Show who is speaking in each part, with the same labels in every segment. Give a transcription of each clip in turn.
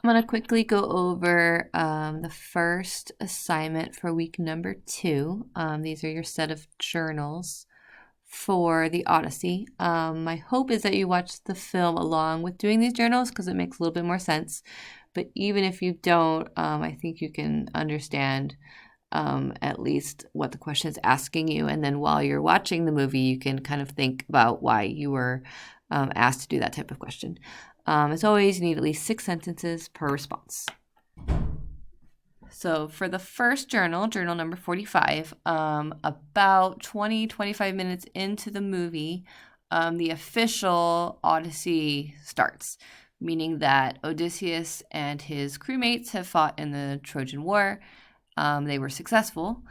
Speaker 1: I'm going to quickly go over the first assignment for week number 2. These are your set of journals for the Odyssey. My hope is that you watch the film along with doing these journals because it makes a little bit more sense. But even if you don't, I think you can understand at least what the question is asking you. And then while you're watching the movie, you can kind of think about why you were asked to do that type of question. As always, you need at least 6 sentences per response. So for the first journal, journal number 45, about 25 minutes into the movie, the official Odyssey starts, meaning that Odysseus and his crewmates have fought in the Trojan War. They were successful.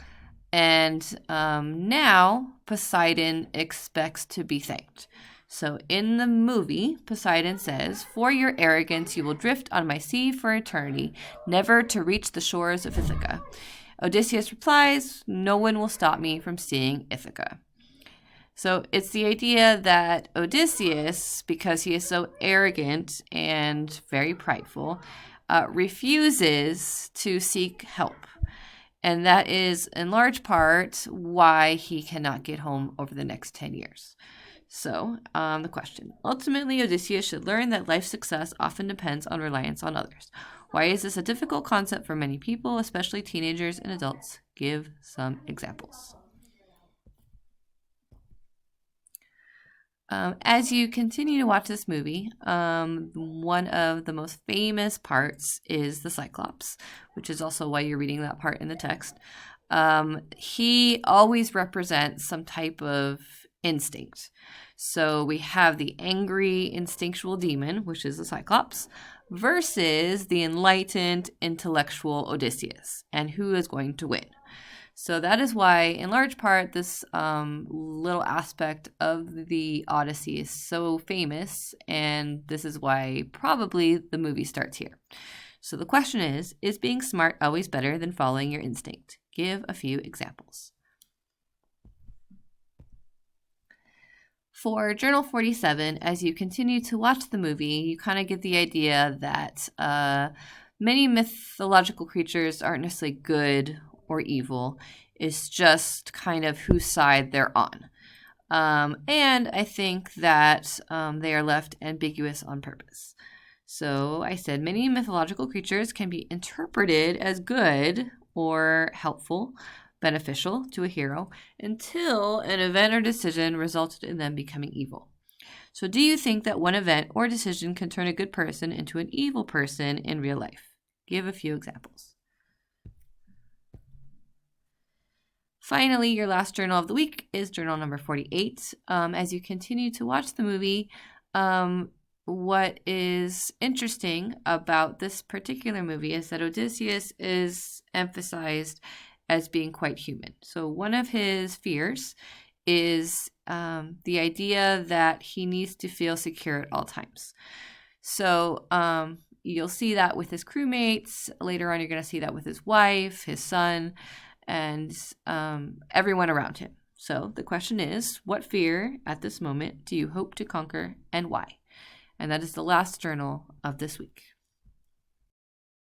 Speaker 1: And now Poseidon expects to be thanked. So in the movie, Poseidon says, "For your arrogance, you will drift on my sea for eternity, never to reach the shores of Ithaca." Odysseus replies, "No one will stop me from seeing Ithaca." So it's the idea that Odysseus, because he is so arrogant and very prideful, refuses to seek help. And that is in large part why he cannot get home over the next 10 years. So, the question. Ultimately, Odysseus should learn that life's success often depends on reliance on others. Why is this a difficult concept for many people, especially teenagers and adults? Give some examples. As you continue to watch this movie, one of the most famous parts is the Cyclops, which is also why you're reading that part in the text. He always represents some type of instinct. So we have the angry instinctual demon, which is the Cyclops, versus the enlightened intellectual Odysseus. And who is going to win? So that is why, in large part, this little aspect of the Odyssey is so famous, and this is why probably the movie starts here. So the question is being smart always better than following your instinct? Give a few examples. For Journal 47, as you continue to watch the movie, you kind of get the idea that many mythological creatures aren't necessarily good or evil. It's just kind of whose side they're on. And I think that they are left ambiguous on purpose. So I said many mythological creatures can be interpreted as good or helpful, beneficial to a hero, until an event or decision resulted in them becoming evil. So do you think that one event or decision can turn a good person into an evil person in real life? Give a few examples. Finally, your last journal of the week is journal number 48. As you continue to watch the movie, what is interesting about this particular movie is that Odysseus is emphasized as being quite human. So one of his fears is the idea that he needs to feel secure at all times. So you'll see that with his crewmates. Later on, you're going to see that with his wife, his son, and everyone around him. So the question is, what fear at this moment do you hope to conquer and why? And that is the last journal of this week.